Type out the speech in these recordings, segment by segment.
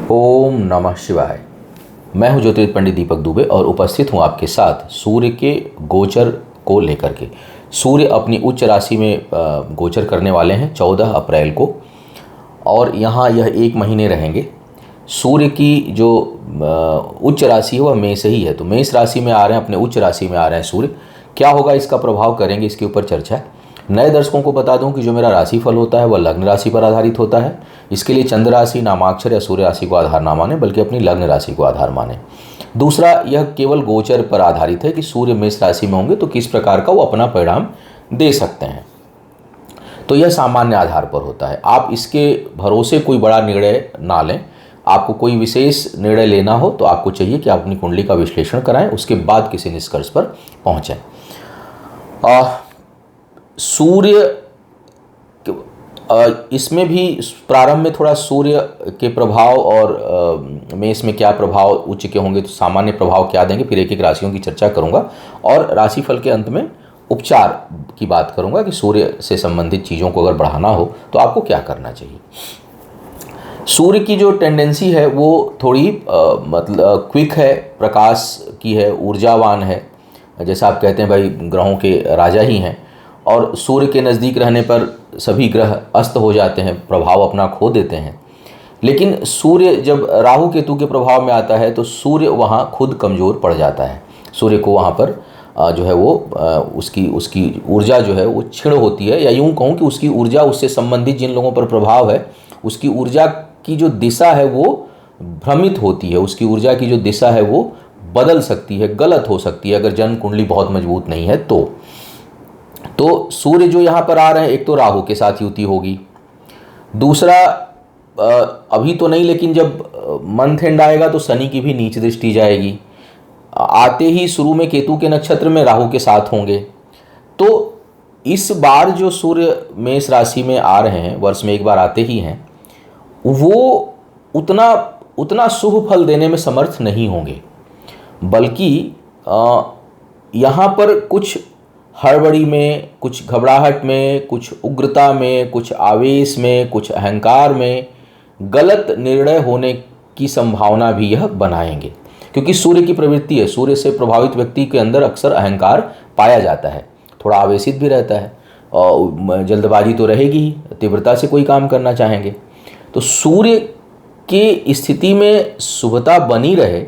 ओम नमः शिवाय। मैं हूं ज्योतिर्विद पंडित दीपक दुबे और उपस्थित हूं आपके साथ सूर्य के गोचर को लेकर के। सूर्य अपनी उच्च राशि में गोचर करने वाले हैं 14 अप्रैल को और यहाँ यह 1 महीने रहेंगे। सूर्य की जो उच्च राशि है वह मेष ही है, तो मेष राशि में आ रहे हैं, अपने उच्च राशि में आ रहे हैं सूर्य। क्या होगा, इसका प्रभाव करेंगे, इसके ऊपर चर्चा है। नए दर्शकों को बता दूं कि जो मेरा राशिफल होता है वह लग्न राशि पर आधारित होता है। इसके लिए चंद्र राशि, नामाक्षर या सूर्य राशि को आधार ना माने, बल्कि अपनी लग्न राशि को आधार माने। दूसरा, यह केवल गोचर पर आधारित है कि सूर्य मेष राशि में होंगे तो किस प्रकार का वो अपना परिणाम दे सकते हैं। तो यह सामान्य आधार पर होता है। आप इसके भरोसे कोई बड़ा निर्णय ना लें। आपको कोई विशेष निर्णय लेना हो तो आपको चाहिए कि आप अपनी कुंडली का विश्लेषण कराएं, उसके बाद किसी निष्कर्ष पर पहुंचें। सूर्य इसमें भी प्रारंभ में थोड़ा सूर्य के प्रभाव और मेष में क्या प्रभाव उच्च के होंगे तो सामान्य प्रभाव क्या देंगे, फिर एक एक राशियों की चर्चा करूंगा और राशिफल के अंत में उपचार की बात करूंगा कि सूर्य से संबंधित चीज़ों को अगर बढ़ाना हो तो आपको क्या करना चाहिए। सूर्य की जो टेंडेंसी है वो थोड़ी मतलब क्विक है, प्रकाश की है, ऊर्जावान है। जैसा आप कहते हैं भाई ग्रहों के राजा ही हैं, और सूर्य के नज़दीक रहने पर सभी ग्रह अस्त हो जाते हैं, प्रभाव अपना खो देते हैं। लेकिन सूर्य जब राहु केतु के प्रभाव में आता है तो सूर्य वहाँ खुद कमज़ोर पड़ जाता है। सूर्य को वहाँ पर जो है वो उसकी ऊर्जा जो है वो क्षीण होती है, या यूँ कहूँ कि उसकी ऊर्जा, उससे संबंधित जिन लोगों पर प्रभाव है उसकी ऊर्जा की जो दिशा है वो भ्रमित होती है। उसकी ऊर्जा की जो दिशा है वो बदल सकती है, गलत हो सकती है अगर जन्म कुंडली बहुत मजबूत नहीं है तो सूर्य जो यहाँ पर आ रहे हैं, एक तो राहु के साथ युति होगी, दूसरा अभी तो नहीं लेकिन जब मंथ एंड आएगा तो शनि की भी नीच दृष्टि जाएगी। आते ही शुरू में केतु के नक्षत्र में राहु के साथ होंगे। तो इस बार जो सूर्य मेष राशि में आ रहे हैं, वर्ष में एक बार आते ही हैं, वो उतना शुभ फल देने में समर्थ नहीं होंगे, बल्कि यहाँ पर कुछ हड़बड़ी में, कुछ घबराहट में, कुछ उग्रता में, कुछ आवेश में, कुछ अहंकार में गलत निर्णय होने की संभावना भी यह बनाएंगे, क्योंकि सूर्य की प्रवृत्ति है। सूर्य से प्रभावित व्यक्ति के अंदर अक्सर अहंकार पाया जाता है, थोड़ा आवेशित भी रहता है और जल्दबाजी तो रहेगी ही, तीव्रता से कोई काम करना चाहेंगे। तो सूर्य की स्थिति में शुभता बनी रहे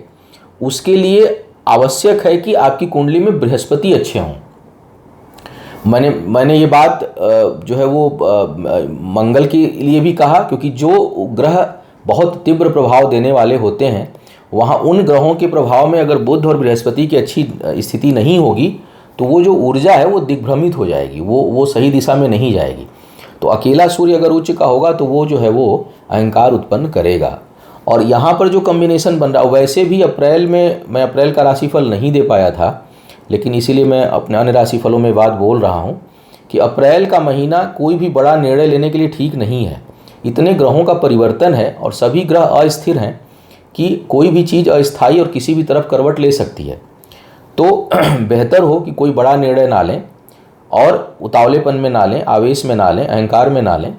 उसके लिए आवश्यक है कि आपकी कुंडली में बृहस्पति अच्छे हों। मैंने ये बात जो है वो मंगल के लिए भी कहा, क्योंकि जो ग्रह बहुत तीव्र प्रभाव देने वाले होते हैं वहाँ उन ग्रहों के प्रभाव में अगर बुध और बृहस्पति की अच्छी स्थिति नहीं होगी तो वो जो ऊर्जा है वो दिग्भ्रमित हो जाएगी, वो सही दिशा में नहीं जाएगी। तो अकेला सूर्य अगर उच्च का होगा तो वो जो है वो अहंकार उत्पन्न करेगा। और यहाँ पर जो कॉम्बिनेशन बन रहा है, वैसे भी अप्रैल में मैं अप्रैल का राशिफल नहीं दे पाया था, लेकिन इसीलिए मैं अपने अन्य राशिफलों में बात बोल रहा हूँ कि अप्रैल का महीना कोई भी बड़ा निर्णय लेने के लिए ठीक नहीं है। इतने ग्रहों का परिवर्तन है और सभी ग्रह अस्थिर हैं कि कोई भी चीज़ अस्थायी और किसी भी तरफ करवट ले सकती है। तो बेहतर हो कि कोई बड़ा निर्णय ना लें और उतावलेपन में ना लें, आवेश में ना लें, अहंकार में ना लें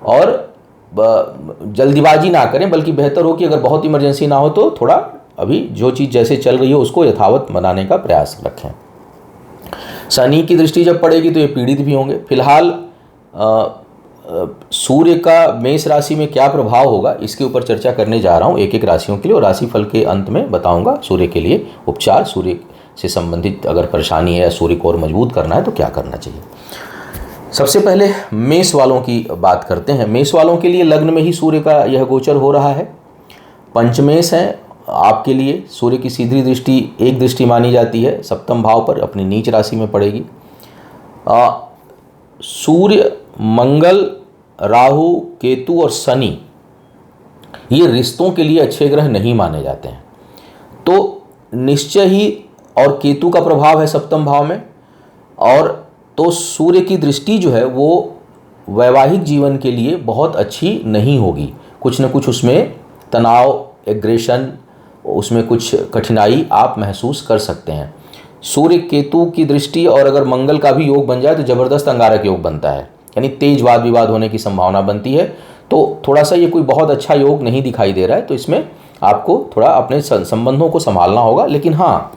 और जल्दीबाजी ना करें, बल्कि बेहतर हो कि अगर बहुत इमरजेंसी ना हो तो थोड़ा अभी जो चीज़ जैसे चल रही है उसको यथावत बनाने का प्रयास रखें। शनि की दृष्टि जब पड़ेगी तो ये पीड़ित भी होंगे। फिलहाल सूर्य का मेष राशि में क्या प्रभाव होगा इसके ऊपर चर्चा करने जा रहा हूँ एक एक राशियों के लिए, और राशिफल के अंत में बताऊंगा सूर्य के लिए उपचार, सूर्य से संबंधित अगर परेशानी है या सूर्य को और मजबूत करना है तो क्या करना चाहिए। सबसे पहले मेष वालों की बात करते हैं। मेष वालों के लिए लग्न में ही सूर्य का यह गोचर हो रहा है। पंचमेश है आपके लिए। सूर्य की सीधी दृष्टि एक दृष्टि मानी जाती है, सप्तम भाव पर अपनी नीच राशि में पड़ेगी। सूर्य, मंगल, राहु, केतु और शनि ये रिश्तों के लिए अच्छे ग्रह नहीं माने जाते हैं। तो निश्चय ही, और केतु का प्रभाव है सप्तम भाव में, और तो सूर्य की दृष्टि जो है वो वैवाहिक जीवन के लिए बहुत अच्छी नहीं होगी। कुछ न कुछ उसमें तनाव, एग्रेशन, उसमें कुछ कठिनाई आप महसूस कर सकते हैं। सूर्य केतु की दृष्टि और अगर मंगल का भी योग बन जाए तो ज़बरदस्त अंगारक योग बनता है, यानी तेज वाद विवाद होने की संभावना बनती है। तो थोड़ा सा ये कोई बहुत अच्छा योग नहीं दिखाई दे रहा है, तो इसमें आपको थोड़ा अपने संबंधों को संभालना होगा। लेकिन हाँ,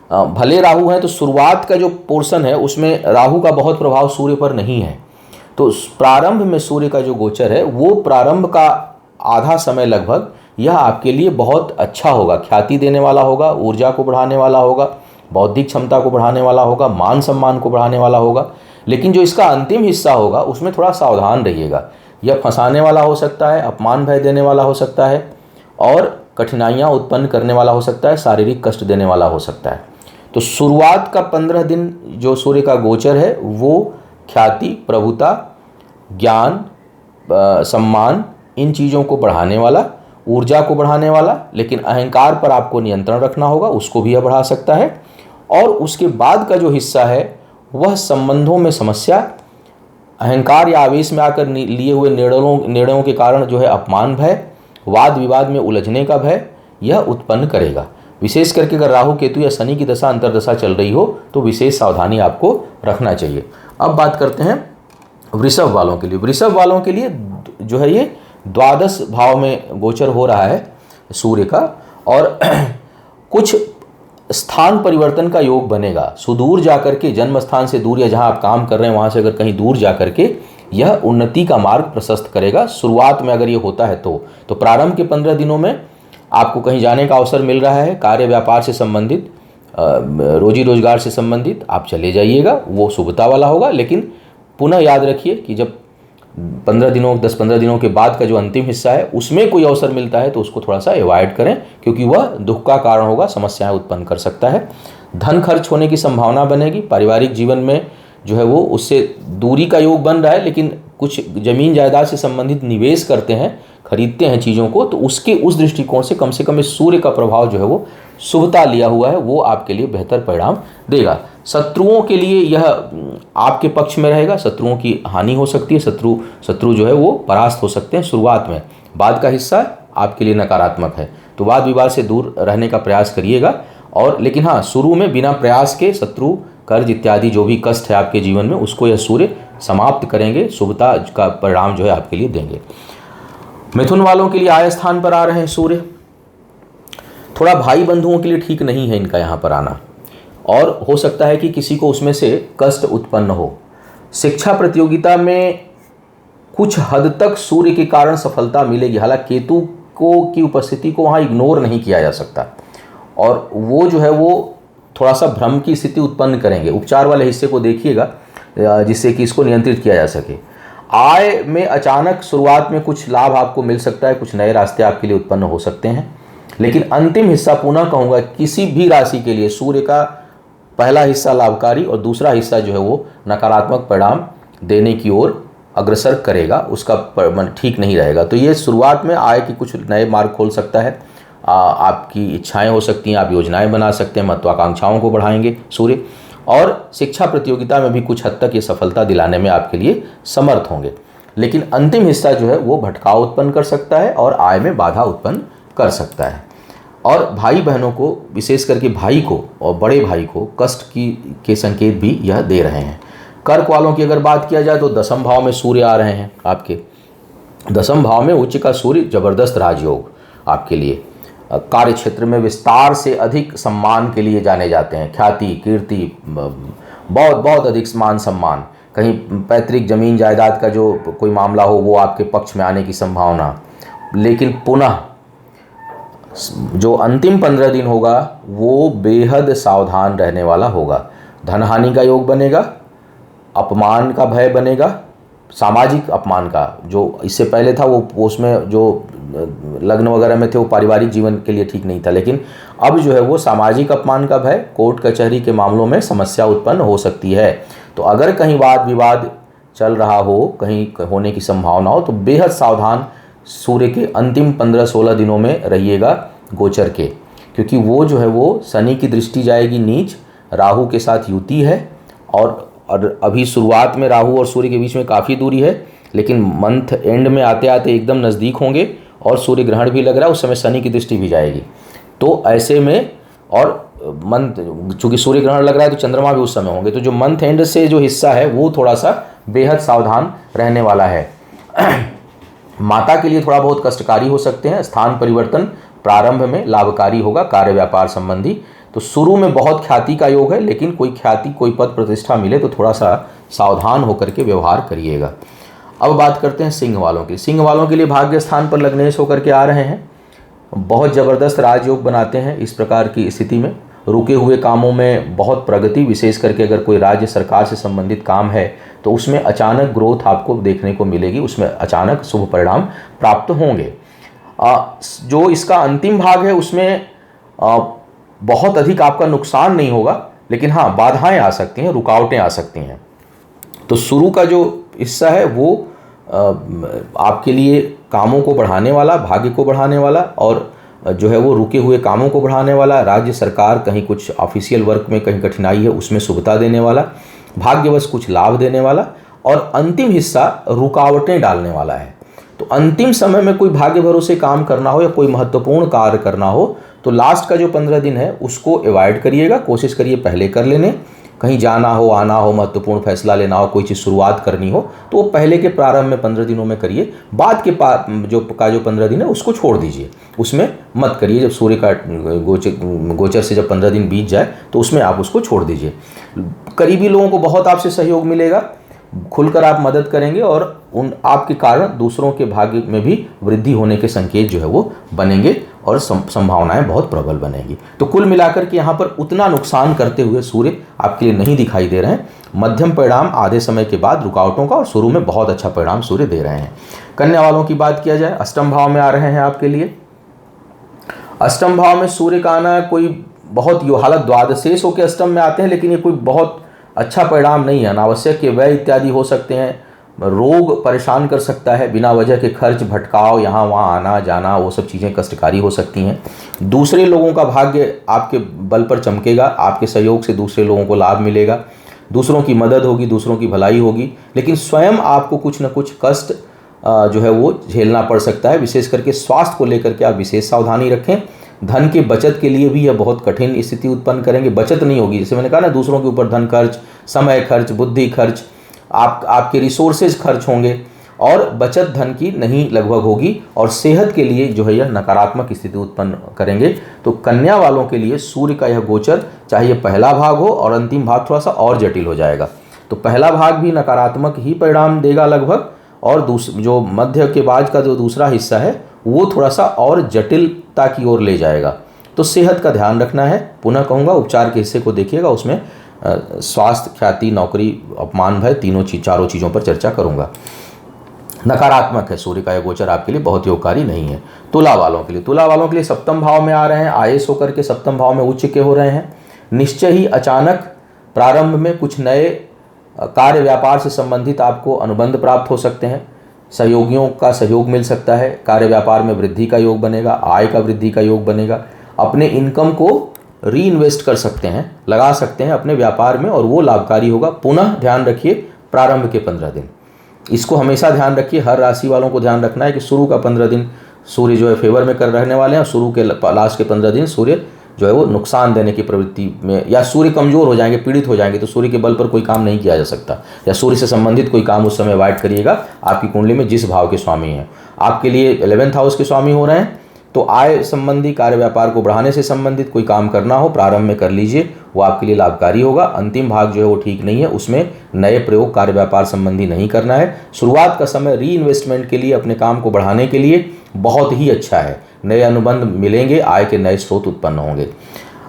भले राहु है तो शुरुआत का जो पोर्शन है उसमें राहु का बहुत प्रभाव सूर्य पर नहीं है। तो प्रारंभ में सूर्य का जो गोचर है वो प्रारंभ का आधा समय लगभग यह आपके लिए बहुत अच्छा होगा, ख्याति देने वाला होगा, ऊर्जा को बढ़ाने वाला होगा, बौद्धिक क्षमता को बढ़ाने वाला होगा, मान सम्मान को बढ़ाने वाला होगा। लेकिन जो इसका अंतिम हिस्सा होगा उसमें थोड़ा सावधान रहिएगा। यह फंसाने वाला हो सकता है, अपमान भय देने वाला हो सकता है और कठिनाइयाँ उत्पन्न करने वाला हो सकता है, शारीरिक कष्ट देने वाला हो सकता है। तो शुरुआत का 15 दिन जो सूर्य का गोचर है वो ख्याति, प्रभुता, ज्ञान, सम्मान, इन चीज़ों को बढ़ाने वाला, ऊर्जा को बढ़ाने वाला, लेकिन अहंकार पर आपको नियंत्रण रखना होगा, उसको भी यह बढ़ा सकता है। और उसके बाद का जो हिस्सा है वह संबंधों में समस्या, अहंकार या आवेश में आकर लिए हुए निर्णयों के कारण जो है अपमान भय, वाद विवाद में उलझने का भय यह उत्पन्न करेगा। विशेष करके अगर राहु केतु या शनि की दशा अंतर्दशा चल रही हो तो विशेष सावधानी आपको रखना चाहिए। अब बात करते हैं वृषभ वालों के लिए। वृषभ वालों के लिए जो है ये द्वादश भाव में गोचर हो रहा है सूर्य का, और कुछ स्थान परिवर्तन का योग बनेगा। सुदूर जाकर के, जन्म स्थान से दूर या जहां आप काम कर रहे हैं वहां से अगर कहीं दूर जाकर के यह उन्नति का मार्ग प्रशस्त करेगा। शुरुआत में अगर ये होता है तो प्रारंभ के 15 दिनों में आपको कहीं जाने का अवसर मिल रहा है, कार्य व्यापार से संबंधित, रोजी रोजगार से संबंधित आप चले जाइएगा, वो शुभता वाला होगा। लेकिन पुनः याद रखिए कि जब 10-15 दिनों के बाद का जो अंतिम हिस्सा है उसमें कोई अवसर मिलता है तो उसको थोड़ा सा अवॉइड करें, क्योंकि वह दुख का कारण होगा, समस्याएं उत्पन्न कर सकता है। धन खर्च होने की संभावना बनेगी। पारिवारिक जीवन में जो है वो उससे दूरी का योग बन रहा है, लेकिन कुछ जमीन जायदाद से संबंधित निवेश करते हैं, खरीदते हैं चीज़ों को, तो उस दृष्टिकोण से कम इस सूर्य का प्रभाव जो है वो शुभता लिया हुआ है, वो आपके लिए बेहतर परिणाम देगा। शत्रुओं के लिए यह आपके पक्ष में रहेगा, शत्रुओं की हानि हो सकती है, शत्रु जो है वो परास्त हो सकते हैं शुरुआत में। बाद का हिस्सा आपके लिए नकारात्मक है, तो वाद विवाद से दूर रहने का प्रयास करिएगा। और लेकिन हाँ, शुरू में बिना प्रयास के शत्रु, कर्ज इत्यादि जो भी कष्ट है आपके जीवन में उसको यह सूर्य समाप्त करेंगे, शुभता का परिणाम जो है आपके लिए देंगे। मिथुन वालों के लिए आय स्थान पर आ रहे हैं सूर्य। थोड़ा भाई बंधुओं के लिए ठीक नहीं है इनका यहाँ पर आना, और हो सकता है कि किसी को उसमें से कष्ट उत्पन्न हो। शिक्षा प्रतियोगिता में कुछ हद तक सूर्य के कारण सफलता मिलेगी, हालांकि केतु की उपस्थिति को वहाँ इग्नोर नहीं किया जा सकता, और वो जो है वो थोड़ा सा भ्रम की स्थिति उत्पन्न करेंगे। उपचार वाले हिस्से को देखिएगा जिससे कि इसको नियंत्रित किया जा सके। आय में अचानक शुरुआत में कुछ लाभ आपको मिल सकता है, कुछ नए रास्ते आपके लिए उत्पन्न हो सकते हैं, लेकिन अंतिम हिस्सा पुनः कहूँगा किसी भी राशि के लिए सूर्य का पहला हिस्सा लाभकारी और दूसरा हिस्सा जो है वो नकारात्मक परिणाम देने की ओर अग्रसर करेगा, उसका मन ठीक नहीं रहेगा। तो ये शुरुआत में आय की कुछ नए मार्ग खोल सकता है, आपकी इच्छाएं हो सकती हैं, आप योजनाएं बना सकते हैं, महत्वाकांक्षाओं को बढ़ाएंगे सूर्य, और शिक्षा प्रतियोगिता में भी कुछ हद तक ये सफलता दिलाने में आपके लिए समर्थ होंगे। लेकिन अंतिम हिस्सा जो है वो भटकाव उत्पन्न कर सकता है और आय में बाधा उत्पन्न कर सकता है। और भाई बहनों को, विशेष करके भाई को और बड़े भाई को कष्ट के संकेत भी यह दे रहे हैं। कर्क वालों की अगर बात किया जाए तो दसम भाव में सूर्य आ रहे हैं आपके। दसम भाव में उच्च का सूर्य जबरदस्त राजयोग आपके लिए। कार्य क्षेत्र में विस्तार से अधिक सम्मान के लिए जाने जाते हैं, ख्याति, कीर्ति, बहुत बहुत अधिक मान सम्मान। कहीं पैतृक जमीन जायदाद का जो कोई मामला हो वो आपके पक्ष में आने की संभावना। लेकिन पुनः जो अंतिम 15 दिन होगा वो बेहद सावधान रहने वाला होगा। धन हानि का योग बनेगा, अपमान का भय बनेगा, सामाजिक अपमान का, जो इससे पहले था वो उसमें जो लग्न वगैरह में थे वो पारिवारिक जीवन के लिए ठीक नहीं था, लेकिन अब जो है वो सामाजिक अपमान का भय, कोर्ट कचहरी के मामलों में समस्या उत्पन्न हो सकती है। तो अगर कहीं वाद विवाद चल रहा हो, कहीं होने की संभावना हो, तो बेहद सावधान सूर्य के अंतिम 15-16 दिनों में रहिएगा गोचर के, क्योंकि वो जो है वो शनि की दृष्टि जाएगी नीच, राहु के साथ युति है, और अभी शुरुआत में राहु और सूर्य के बीच में काफ़ी दूरी है, लेकिन मंथ एंड में आते आते एकदम नज़दीक होंगे और सूर्य ग्रहण भी लग रहा है, उस समय शनि की दृष्टि भी जाएगी। तो ऐसे में, और मंथ चूँकि सूर्य ग्रहण लग रहा है तो चंद्रमा भी उस समय होंगे, तो जो मंथ एंड से जो हिस्सा है वो थोड़ा सा बेहद सावधान रहने वाला है। माता के लिए थोड़ा बहुत कष्टकारी हो सकते हैं। स्थान परिवर्तन प्रारंभ में लाभकारी होगा कार्य व्यापार संबंधी। तो शुरू में बहुत ख्याति का योग है, लेकिन कोई ख्याति कोई पद प्रतिष्ठा मिले तो थोड़ा सा सावधान होकर के व्यवहार करिएगा। अब बात करते हैं सिंह वालों की। सिंह वालों के लिए भाग्य स्थान पर लग्नेश होकर के आ रहे हैं, बहुत ज़बरदस्त राजयोग बनाते हैं। इस प्रकार की स्थिति में रुके हुए कामों में बहुत प्रगति, विशेष करके अगर कोई राज्य सरकार से संबंधित काम है तो उसमें अचानक ग्रोथ आपको देखने को मिलेगी, उसमें अचानक शुभ परिणाम प्राप्त होंगे। जो इसका अंतिम भाग है उसमें बहुत अधिक आपका नुकसान नहीं होगा, लेकिन हाँ बाधाएं आ सकती हैं, रुकावटें आ सकती हैं। तो शुरू का जो हिस्सा है वो आपके लिए कामों को बढ़ाने वाला, भाग्य को बढ़ाने वाला, और जो है वो रुके हुए कामों को बढ़ाने वाला, राज्य सरकार कहीं कुछ ऑफिशियल वर्क में कहीं कठिनाई है उसमें शुभता देने वाला, भाग्यवश कुछ लाभ देने वाला, और अंतिम हिस्सा रुकावटें डालने वाला है। तो अंतिम समय में कोई भाग्य भरोसे काम करना हो या कोई महत्वपूर्ण कार्य करना हो तो लास्ट का जो 15 दिन है उसको अवॉइड करिएगा, कोशिश करिए पहले कर लेने। कहीं जाना हो, आना हो, महत्वपूर्ण फैसला लेना हो, कोई चीज़ शुरुआत करनी हो तो वो पहले के प्रारंभ में 15 दिनों में करिए। बाद के जो 15 दिन है उसको छोड़ दीजिए, उसमें मत करिए। जब सूर्य का गोचर से जब 15 दिन बीत जाए तो उसमें आप उसको छोड़ दीजिए। करीबी लोगों को बहुत आपसे सहयोग मिलेगा, खुलकर आप मदद करेंगे और उन आपके कारण दूसरों के भाग्य में भी वृद्धि होने के संकेत जो है वो बनेंगे और संभावनाएं बहुत प्रबल बनेगी। तो कुल मिलाकर के यहाँ पर उतना नुकसान करते हुए सूर्य आपके लिए नहीं दिखाई दे रहे हैं। मध्यम परिणाम आधे समय के बाद रुकावटों का, और शुरू में बहुत अच्छा परिणाम सूर्य दे रहे हैं। कन्या वालों की बात किया जाए, अष्टम भाव में आ रहे हैं आपके लिए। अष्टम भाव में सूर्य का आना कोई बहुत यो हालत द्वादशेष होकर अष्टम में आते हैं, लेकिन ये कोई बहुत अच्छा परिणाम नहीं है। अनावश्यक के व्यय इत्यादि हो सकते हैं, रोग परेशान कर सकता है, बिना वजह के खर्च, भटकाव, यहाँ वहाँ आना जाना, वो सब चीज़ें कष्टकारी हो सकती हैं। दूसरे लोगों का भाग्य आपके बल पर चमकेगा, आपके सहयोग से दूसरे लोगों को लाभ मिलेगा, दूसरों की मदद होगी, दूसरों की भलाई होगी, लेकिन स्वयं आपको कुछ न कुछ कष्ट जो है वो झेलना पड़ सकता है। विशेष करके स्वास्थ्य को लेकर के आप विशेष सावधानी रखें। धन की बचत के लिए भी यह बहुत कठिन स्थिति उत्पन्न करेंगे। बचत नहीं होगी, जैसे मैंने कहा ना, दूसरों के ऊपर धन खर्च, समय खर्च, बुद्धि खर्च, आपके रिसोर्सेज खर्च होंगे और बचत धन की नहीं लगभग होगी, और सेहत के लिए जो है यह नकारात्मक स्थिति उत्पन्न करेंगे। तो कन्या वालों के लिए सूर्य का यह गोचर, चाहे यह पहला भाग हो और अंतिम भाग थोड़ा सा और जटिल हो जाएगा। तो पहला भाग भी नकारात्मक ही परिणाम देगा लगभग, और जो मध्य के बाद का जो दूसरा हिस्सा है वो थोड़ा सा और जटिलता की ओर ले जाएगा। तो सेहत का ध्यान रखना है। पुनः कहूँगा, उपचार के हिस्से को देखिएगा, उसमें स्वास्थ्य, ख्याति, नौकरी, अपमान, भय, चारों चीज़ों पर चर्चा करूँगा। नकारात्मक है सूर्य का यह गोचर, आपके लिए बहुत योगकारी नहीं है। तुला वालों के लिए सप्तम भाव में आ रहे हैं, आयेश होकर के सप्तम भाव में उच्च के हो रहे हैं। निश्चय ही अचानक प्रारंभ में कुछ नए कार्य व्यापार से संबंधित आपको अनुबंध प्राप्त हो सकते हैं, सहयोगियों का सहयोग मिल सकता है, कार्य व्यापार में वृद्धि का योग बनेगा, आय का वृद्धि का योग बनेगा। अपने इनकम को री इन्वेस्ट कर सकते हैं, लगा सकते हैं अपने व्यापार में, और वो लाभकारी होगा। पुनः ध्यान रखिए प्रारंभ के 15 दिन, इसको हमेशा ध्यान रखिए। हर राशि वालों को ध्यान रखना है कि शुरू का 15 दिन सूर्य जो है फेवर में कर रहने वाले हैं, और शुरू के लास्ट के 15 दिन सूर्य जो है वो नुकसान देने की प्रवृत्ति में, या सूर्य कमजोर हो जाएंगे, पीड़ित हो जाएंगे, तो सूर्य के बल पर कोई काम नहीं किया जा सकता, या सूर्य से संबंधित कोई काम उस समय अवॉइड करिएगा। आपकी कुंडली में जिस भाव के स्वामी हैं, आपके लिए 11th हाउस के स्वामी हो रहे हैं, तो आय संबंधी, कार्य व्यापार को बढ़ाने से संबंधित कोई काम करना हो प्रारंभ में कर लीजिए, वो आपके लिए लाभकारी होगा। अंतिम भाग जो है वो ठीक नहीं है, उसमें नए प्रयोग कार्य व्यापार संबंधी नहीं करना है। शुरुआत का समय री इन्वेस्टमेंट के लिए, अपने काम को बढ़ाने के लिए बहुत ही अच्छा है। नए अनुबंध मिलेंगे, आय के नए स्रोत उत्पन्न होंगे।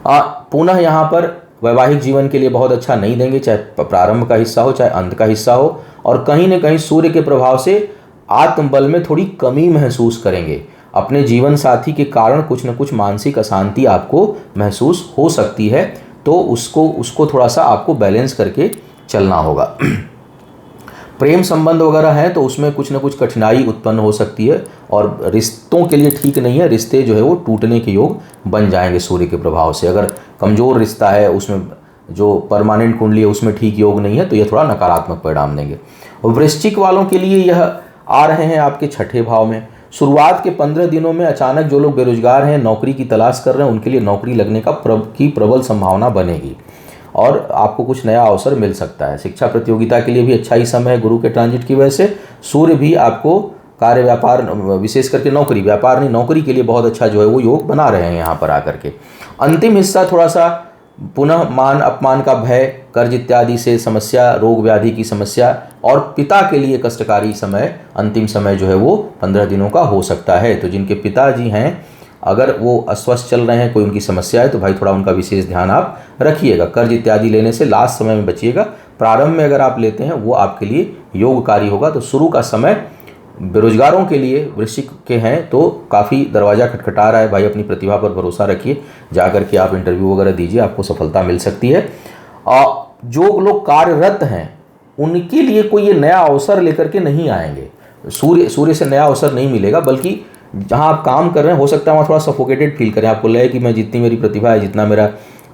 पुनः यहाँ पर वैवाहिक जीवन के लिए बहुत अच्छा नहीं देंगे, चाहे प्रारंभ का हिस्सा हो चाहे अंत का हिस्सा हो, और कहीं न कहीं सूर्य के प्रभाव से आत्मबल में थोड़ी कमी महसूस करेंगे। अपने जीवन साथी के कारण कुछ न कुछ मानसिक अशांति आपको महसूस हो सकती है, तो उसको थोड़ा सा आपको बैलेंस करके चलना होगा। प्रेम संबंध वगैरह है तो उसमें कुछ न कुछ कठिनाई उत्पन्न हो सकती है, और रिश्तों के लिए ठीक नहीं है। रिश्ते जो है वो टूटने के योग बन जाएंगे सूर्य के प्रभाव से। अगर कमज़ोर रिश्ता है, उसमें जो परमानेंट कुंडली है उसमें ठीक योग नहीं है, तो ये थोड़ा नकारात्मक परिणाम देंगे। और वृश्चिक वालों के लिए यह आ रहे हैं आपके छठे भाव में। शुरुआत के 15 दिनों में अचानक जो लोग बेरोजगार हैं, नौकरी की तलाश कर रहे हैं, उनके लिए नौकरी लगने की प्रबल संभावना बनेगी, और आपको कुछ नया अवसर मिल सकता है। शिक्षा प्रतियोगिता के लिए भी अच्छा ही समय है, गुरु के ट्रांजिट की वजह से सूर्य भी आपको कार्य व्यापार, विशेष करके नौकरी, व्यापार नहीं नौकरी के लिए बहुत अच्छा जो है वो योग बना रहे हैं यहाँ पर आकर के। अंतिम हिस्सा थोड़ा सा पुनः मान अपमान का भय, कर्ज इत्यादि से समस्या, रोग व्याधि की समस्या और पिता के लिए कष्टकारी समय, अंतिम समय जो है वो 15 दिनों का हो सकता है। तो जिनके पिताजी हैं अगर वो अस्वस्थ चल रहे हैं, कोई उनकी समस्या है, तो भाई थोड़ा उनका विशेष ध्यान आप रखिएगा। कर्ज इत्यादि लेने से लास्ट समय में बचिएगा। प्रारंभ में अगर आप लेते हैं वो आपके लिए योगकारी होगा। तो शुरू का समय बेरोजगारों के लिए, वृश्चिक के हैं तो काफ़ी दरवाज़ा खटखटा रहा है भाई, अपनी प्रतिभा पर भरोसा रखिए, जा कर के आप इंटरव्यू वगैरह दीजिए, आपको सफलता मिल सकती है। जो लोग कार्यरत हैं उनके लिए कोई ये नया अवसर लेकर के नहीं आएंगे, सूर्य से नया अवसर नहीं मिलेगा, बल्कि जहाँ आप काम कर रहे हैं हो सकता है वहाँ थोड़ा सफोकेटेड फील करें, आपको लगे कि मैं जितनी मेरी प्रतिभा है, जितना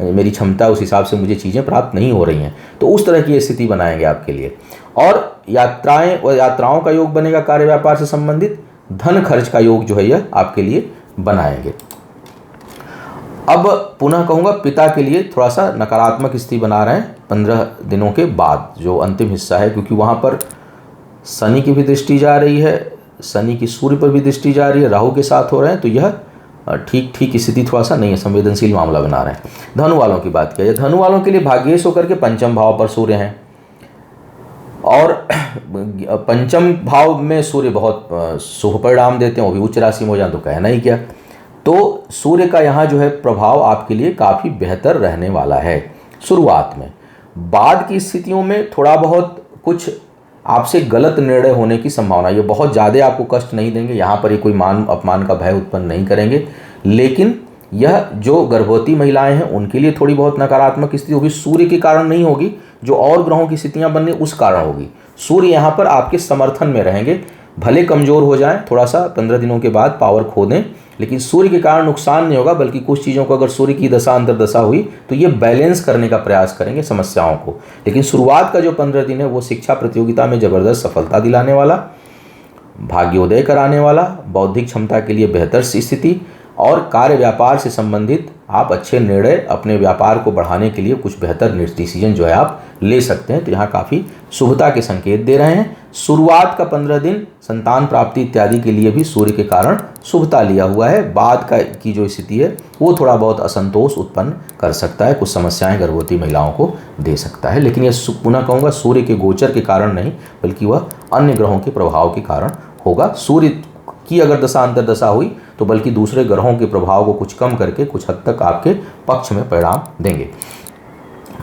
मेरी क्षमता है, उस हिसाब से मुझे चीज़ें प्राप्त नहीं हो रही हैं। तो उस तरह की स्थिति बनाएंगे आपके लिए। और यात्राओं का योग बनेगा कार्य व्यापार से संबंधित, धन खर्च का योग जो है यह आपके लिए बनाएंगे। अब पुनः कहूँगा पिता के लिए थोड़ा सा नकारात्मक स्थिति बना रहे हैं 15 दिनों के बाद, जो अंतिम हिस्सा है, क्योंकि वहाँ पर शनि की भी दृष्टि जा रही है, शनि की सूर्य पर भी दृष्टि जा रही है, राहु के साथ हो रहे हैं, तो यह ठीक स्थिति थोड़ा सा नहीं है, संवेदनशील मामला बना रहे हैं। धनु वालों की बात किया जाए, धनु वालों के लिए भाग्येश होकर के पंचम भाव पर सूर्य हैं, और पंचम भाव में सूर्य बहुत शुभ परिणाम देते हैं, वो भी उच्च राशि में हो जाए तो कहना ही क्या। तो सूर्य का यहाँ जो है प्रभाव आपके लिए काफ़ी बेहतर रहने वाला है शुरुआत में। बाद की स्थितियों में थोड़ा बहुत कुछ आपसे गलत निर्णय होने की संभावना, ये बहुत ज़्यादा आपको कष्ट नहीं देंगे, यहाँ पर ये कोई मान अपमान का भय उत्पन्न नहीं करेंगे, लेकिन यह जो गर्भवती महिलाएं हैं उनके लिए थोड़ी बहुत नकारात्मक स्थिति होगी, सूर्य के कारण नहीं होगी, जो और ग्रहों की स्थितियां बनने उस कारण होगी। सूर्य यहाँ पर आपके समर्थन में रहेंगे, भले कमज़ोर हो जाएं, थोड़ा सा 15 दिनों के बाद पावर खो दें, लेकिन सूर्य के कारण नुकसान नहीं होगा, बल्कि कुछ चीज़ों को अगर सूर्य की दशा अंतर्दशा हुई तो ये बैलेंस करने का प्रयास करेंगे समस्याओं को। लेकिन शुरुआत का जो 15 दिन है वो शिक्षा प्रतियोगिता में ज़बरदस्त सफलता दिलाने वाला, भाग्योदय कराने वाला, बौद्धिक क्षमता के लिए बेहतर स्थिति, और कार्य व्यापार से संबंधित आप अच्छे निर्णय, अपने व्यापार को बढ़ाने के लिए कुछ बेहतर डिसीजन जो है आप ले सकते हैं। तो यहाँ काफ़ी शुभता के संकेत दे रहे हैं। शुरुआत का 15 दिन संतान प्राप्ति इत्यादि के लिए भी सूर्य के कारण शुभता लिया हुआ है। बाद की जो स्थिति है वो थोड़ा बहुत असंतोष उत्पन्न कर सकता है, कुछ समस्याएं गर्भवती महिलाओं को दे सकता है, लेकिन यह पुनः कहूँगा सूर्य के गोचर के कारण नहीं, बल्कि वह अन्य ग्रहों के प्रभाव के कारण होगा। सूर्य की अगर दशा अंतर्दशा हुई तो बल्कि दूसरे ग्रहों के प्रभाव को कुछ कम करके कुछ हद तक आपके पक्ष में परिणाम देंगे।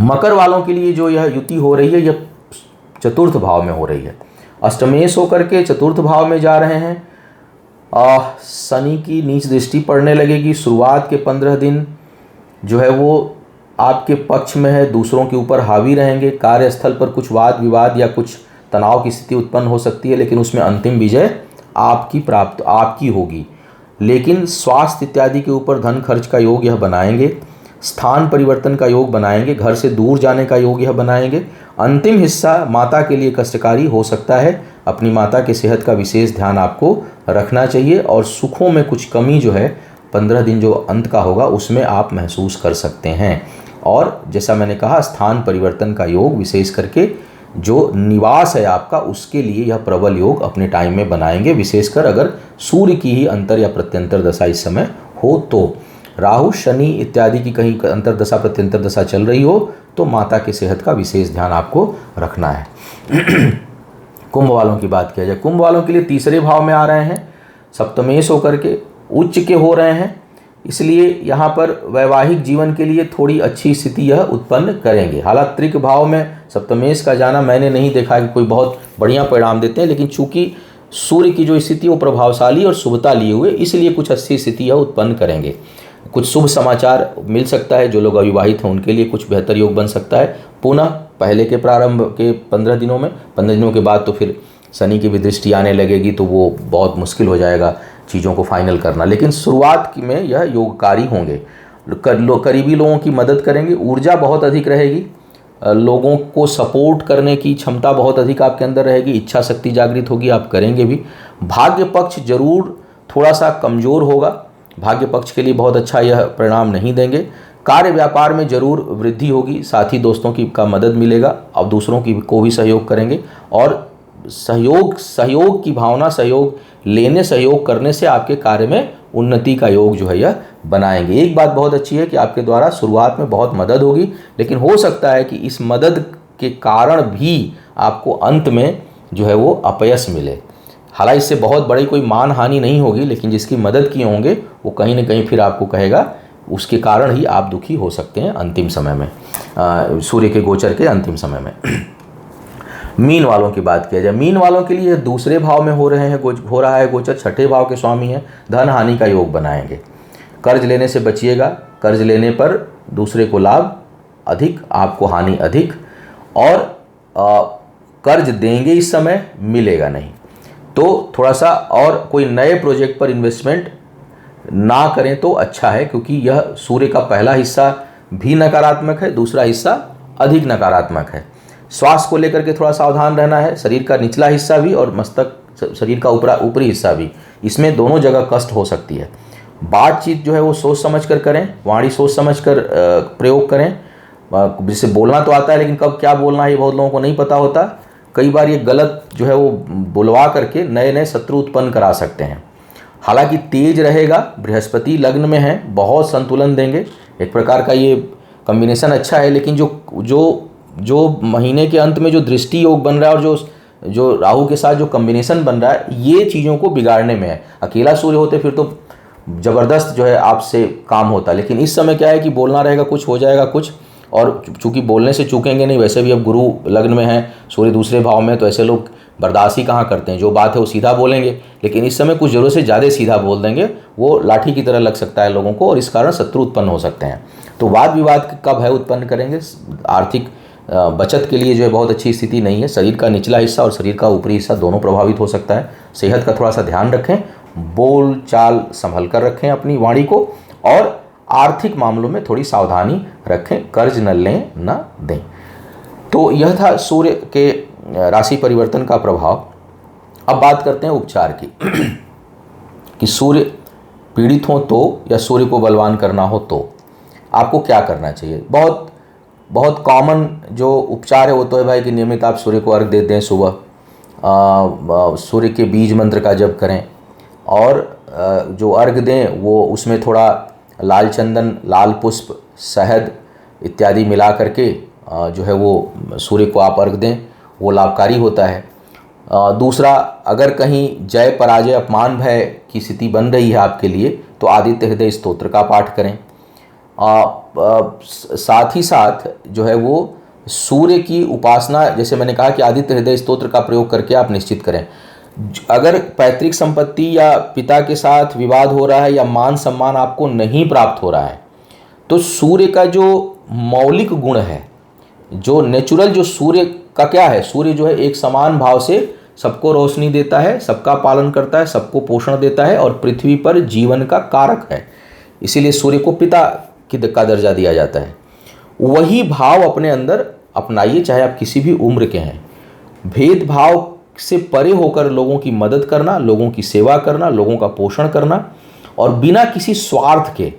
मकर वालों के लिए जो यह युति हो रही है यह चतुर्थ भाव में हो रही है, अष्टमेश होकर के चतुर्थ भाव में जा रहे हैं। शनि की नीच दृष्टि पड़ने लगेगी। शुरुआत के 15 दिन जो है वो आपके पक्ष में है, दूसरों के ऊपर हावी रहेंगे। कार्यस्थल पर कुछ वाद विवाद या कुछ तनाव की स्थिति उत्पन्न हो सकती है, लेकिन उसमें अंतिम विजय आपकी होगी। लेकिन स्वास्थ्य इत्यादि के ऊपर धन खर्च का योग यह बनाएंगे, स्थान परिवर्तन का योग बनाएंगे, घर से दूर जाने का योग यह बनाएंगे। अंतिम हिस्सा माता के लिए कष्टकारी हो सकता है, अपनी माता के सेहत का विशेष ध्यान आपको रखना चाहिए, और सुखों में कुछ कमी जो है 15 दिन जो अंत का होगा उसमें आप महसूस कर सकते हैं। और जैसा मैंने कहा, स्थान परिवर्तन का योग विशेष करके जो निवास है आपका उसके लिए यह प्रबल योग अपने टाइम में बनाएंगे, विशेषकर अगर सूर्य की ही अंतर या प्रत्यंतर दशा इस समय हो तो। राहु शनि इत्यादि की कहीं अंतर्दशा प्रत्यंतर दशा चल रही हो तो माता की सेहत का विशेष ध्यान आपको रखना है। कुंभ वालों की बात किया जाए, कुंभ वालों के लिए तीसरे भाव में आ रहे हैं, सप्तमेश होकर के उच्च के हो रहे हैं, इसलिए यहाँ पर वैवाहिक जीवन के लिए थोड़ी अच्छी स्थिति यह उत्पन्न करेंगे। हालांकि त्रिक भाव में सप्तमेश का जाना मैंने नहीं देखा कि कोई बहुत बढ़िया परिणाम देते हैं, लेकिन चूंकि सूर्य की जो स्थिति वो प्रभावशाली और शुभता लिए हुए, इसलिए कुछ अच्छी स्थिति यह उत्पन्न करेंगे। कुछ शुभ समाचार मिल सकता है, जो लोग अविवाहित हैं उनके लिए कुछ बेहतर योग बन सकता है। पुनः पहले के प्रारंभ के 15 दिनों में, 15 दिनों के बाद तो फिर शनि की भी दृष्टि आने लगेगी, तो वो बहुत मुश्किल हो जाएगा चीज़ों को फाइनल करना, लेकिन शुरुआत में यह योगकारी होंगे। करीबी लोगों की मदद करेंगे, ऊर्जा बहुत अधिक रहेगी, लोगों को सपोर्ट करने की क्षमता बहुत अधिक आपके अंदर रहेगी, इच्छा शक्ति जागृत होगी, आप करेंगे भी। भाग्य पक्ष जरूर थोड़ा सा कमज़ोर होगा, भाग्य पक्ष के लिए बहुत अच्छा यह परिणाम नहीं देंगे। कार्य व्यापार में जरूर वृद्धि होगी, साथी दोस्तों की का मदद मिलेगा, अब दूसरों की को भी सहयोग करेंगे, और सहयोग की भावना, सहयोग करने से आपके कार्य में उन्नति का योग जो है यह बनाएंगे। एक बात बहुत अच्छी है कि आपके द्वारा शुरुआत में बहुत मदद होगी, लेकिन हो सकता है कि इस मदद के कारण भी आपको अंत में जो है वो अपयश मिले। हालांकि इससे बहुत बड़ी कोई मान हानि नहीं होगी, लेकिन जिसकी मदद किए होंगे वो कहीं ना कहीं फिर आपको कहेगा, उसके कारण ही आप दुखी हो सकते हैं अंतिम समय में, सूर्य के गोचर के अंतिम समय में। मीन वालों की बात किया जाए, मीन वालों के लिए दूसरे भाव में हो रहा है गोचर, छठे भाव के स्वामी है, धन हानि का योग बनाएंगे। कर्ज लेने से बचिएगा, कर्ज लेने पर दूसरे को लाभ अधिक, आपको हानि अधिक, और कर्ज देंगे इस समय, मिलेगा नहीं। तो थोड़ा सा और कोई नए प्रोजेक्ट पर इन्वेस्टमेंट ना करें तो अच्छा है, क्योंकि यह सूर्य का पहला हिस्सा भी नकारात्मक है, दूसरा हिस्सा अधिक नकारात्मक है। स्वास्थ्य को लेकर के थोड़ा सावधान रहना है, शरीर का निचला हिस्सा भी और मस्तक, शरीर का ऊपरी हिस्सा भी, इसमें दोनों जगह कष्ट हो सकती है। बातचीत जो है वो सोच समझ कर करें, वाणी सोच समझ कर प्रयोग करें। जिससे बोलना तो आता है, लेकिन कब क्या बोलना है ये बहुत लोगों को नहीं पता होता। कई बार ये गलत जो है वो बुलवा करके नए नए शत्रु उत्पन्न करा सकते हैं। हालांकि तेज रहेगा, बृहस्पति लग्न में है, बहुत संतुलन देंगे, एक प्रकार का ये कॉम्बिनेशन अच्छा है। लेकिन जो महीने के अंत में जो दृष्टि योग बन रहा है और जो राहु के साथ जो कॉम्बिनेशन बन रहा है, ये चीज़ों को बिगाड़ने में है। अकेला सूर्य होते फिर तो ज़बरदस्त जो है आपसे काम होता, लेकिन इस समय क्या है कि बोलना रहेगा कुछ, हो जाएगा कुछ, और चूंकि बोलने से चूकेंगे नहीं, वैसे भी अब गुरु लग्न में है, सूर्य दूसरे भाव में, तो ऐसे लोग बर्दाश्त ही कहाँ करते हैं, जो बात है वो सीधा बोलेंगे। लेकिन इस समय कुछ ज़रूरत से ज़्यादा सीधा बोल देंगे, वो लाठी की तरह लग सकता है लोगों को, और इस कारण शत्रु उत्पन्न हो सकते हैं। तो वाद विवाद का भय उत्पन्न करेंगे। आर्थिक बचत के लिए जो है बहुत अच्छी स्थिति नहीं है। शरीर का निचला हिस्सा और शरीर का ऊपरी हिस्सा दोनों प्रभावित हो सकता है। सेहत का थोड़ा सा ध्यान रखें, बोल चाल संभल कर रखें अपनी वाणी को, और आर्थिक मामलों में थोड़ी सावधानी रखें, कर्ज न लें न दें। तो यह था सूर्य के राशि परिवर्तन का प्रभाव। अब बात करते हैं उपचार की कि सूर्य पीड़ित हो तो, या सूर्य को बलवान करना हो तो आपको क्या करना चाहिए। बहुत कॉमन जो उपचार है वो तो है भाई कि नियमित आप सूर्य को अर्घ दे दें, सुबह सूर्य के बीज मंत्र का जप करें, और जो अर्घ दें वो उसमें थोड़ा लाल चंदन, लाल पुष्प, शहद इत्यादि मिला करके जो है वो सूर्य को आप अर्घ दें, वो लाभकारी होता है। दूसरा, अगर कहीं जय पराजय अपमान भय की स्थिति बन रही है आपके लिए, तो आदित्य हृदय स्तोत्र का पाठ करें। साथ ही साथ जो है वो सूर्य की उपासना, जैसे मैंने कहा कि आदित्य हृदय स्तोत्र का प्रयोग करके आप निश्चित करें। अगर पैतृक संपत्ति या पिता के साथ विवाद हो रहा है, या मान सम्मान आपको नहीं प्राप्त हो रहा है, तो सूर्य का जो मौलिक गुण है, जो नेचुरल, जो सूर्य का क्या है, सूर्य जो है एक समान भाव से सबको रोशनी देता है, सबका पालन करता है, सबको पोषण देता है, और पृथ्वी पर जीवन का कारक है। इसीलिए सूर्य को पिता का दर्जा दिया जाता है। वही भाव अपने अंदर अपनाइए, चाहे आप किसी भी उम्र के हैं। भेदभाव से परे होकर लोगों की मदद करना, लोगों की सेवा करना, लोगों का पोषण करना, और बिना किसी स्वार्थ के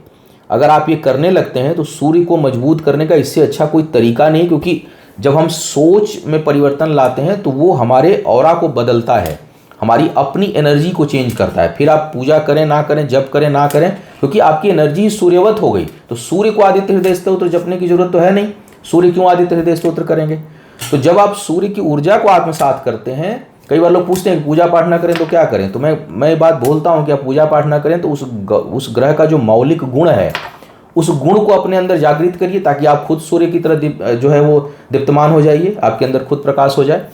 अगर आप ये करने लगते हैं, तो सूर्य को मजबूत करने का इससे अच्छा कोई तरीका नहीं। क्योंकि जब हम सोच में परिवर्तन लाते हैं तो वो हमारे ऑरा को बदलता है, हमारी अपनी एनर्जी को चेंज करता है। फिर आप पूजा करें ना करें, जप करें ना करें, क्योंकि आपकी एनर्जी सूर्यवत हो गई। तो सूर्य को आदित्य हृदय स्तोत्र जपने की जरूरत तो है नहीं, सूर्य क्यों आदित्य हृदय स्तोत्र करेंगे। तो जब आप सूर्य की ऊर्जा को आत्मसात करते हैं, कई बार लोग पूछते हैं कि पूजा पाठ ना करें तो क्या करें, तो मैं बात बोलता हूँ कि आप पूजा पाठ ना करें तो उस ग्रह का जो मौलिक गुण है, उस गुण को अपने अंदर जागृत करिए, ताकि आप खुद सूर्य की तरह जो है वो दीप्तमान हो जाइए, आपके अंदर खुद प्रकाश हो जाए।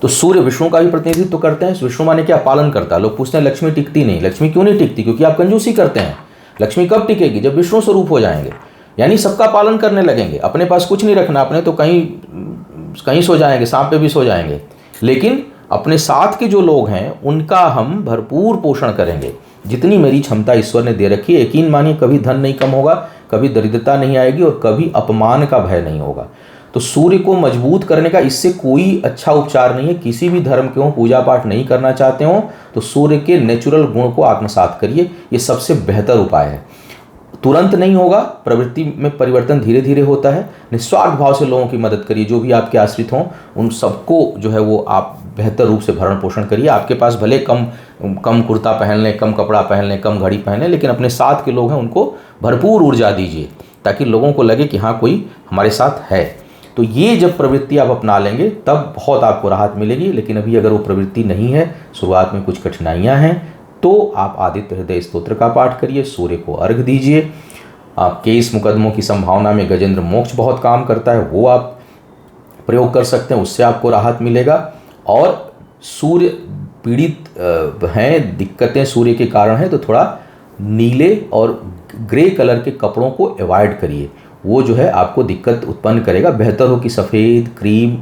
तो सूर्य विष्णु का भी प्रतिनिधित्व करते हैं। विष्णु माने क्या, पालन करता है। लोग पूछते हैं लक्ष्मी टिकती नहीं, लक्ष्मी क्यों नहीं टिकती, क्योंकि आप कंजूसी करते हैं। लक्ष्मी कब टिकेगी, जब विष्णु स्वरूप हो जाएंगे, यानी सबका पालन करने लगेंगे। अपने पास कुछ नहीं रखना, अपने तो कहीं सो जाएंगे, सांप पे भी सो जाएंगे, लेकिन अपने साथ के जो लोग हैं उनका हम भरपूर पोषण करेंगे। जितनी मेरी क्षमता ईश्वर ने दे रखी है, यकीन मानिए कभी धन नहीं कम होगा, कभी दरिद्रता नहीं आएगी, और कभी अपमान का भय नहीं होगा। तो सूर्य को मजबूत करने का इससे कोई अच्छा उपचार नहीं है। किसी भी धर्म के हो, पूजा पाठ नहीं करना चाहते हो, तो सूर्य के नेचुरल गुण को आत्मसात करिए, ये सबसे बेहतर उपाय है। तुरंत नहीं होगा, प्रवृत्ति में परिवर्तन धीरे धीरे होता है। निस्वार्थ भाव से लोगों की मदद करिए, जो भी आपके आश्रित हों उन सबको जो है वो आप बेहतर रूप से भरण पोषण करिए। आपके पास भले कम कुर्ता पहन लें, कम कपड़ा पहन लें, कम घड़ी पहन लें, लेकिन अपने साथ के लोग हैं उनको भरपूर ऊर्जा दीजिए, ताकि लोगों को लगे कि हाँ कोई हमारे साथ है। तो ये जब प्रवृत्ति आप अपना लेंगे तब बहुत आपको राहत मिलेगी। लेकिन अभी अगर वो प्रवृत्ति नहीं है, शुरुआत में कुछ कठिनाइयाँ हैं, तो आप आदित्य हृदय स्तोत्र का पाठ करिए, सूर्य को अर्घ दीजिए। केस मुकदमों की संभावना में गजेंद्र मोक्ष बहुत काम करता है, वो आप प्रयोग कर सकते हैं, उससे आपको राहत मिलेगा। और सूर्य पीड़ित हैं, दिक्कतें सूर्य के कारण हैं, तो थोड़ा नीले और ग्रे कलर के कपड़ों को अवॉइड करिए, वो जो है आपको दिक्कत उत्पन्न करेगा। बेहतर हो कि सफ़ेद क्रीम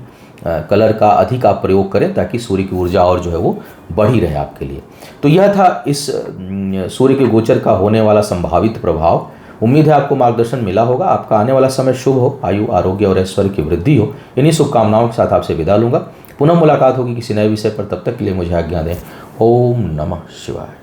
कलर का अधिक आप प्रयोग करें, ताकि सूर्य की ऊर्जा और जो है वो बढ़ी रहे आपके लिए। तो यह था इस सूर्य के गोचर का होने वाला संभावित प्रभाव। उम्मीद है आपको मार्गदर्शन मिला होगा। आपका आने वाला समय शुभ हो, आयु आरोग्य और ऐश्वर्य की वृद्धि हो। इन्हीं शुभकामनाओं के साथ आपसे विदा लूँगा। पुनः मुलाकात होगी किसी नए विषय पर, तब तक के लिए मुझे आज्ञा दें। ओम नमः शिवाय।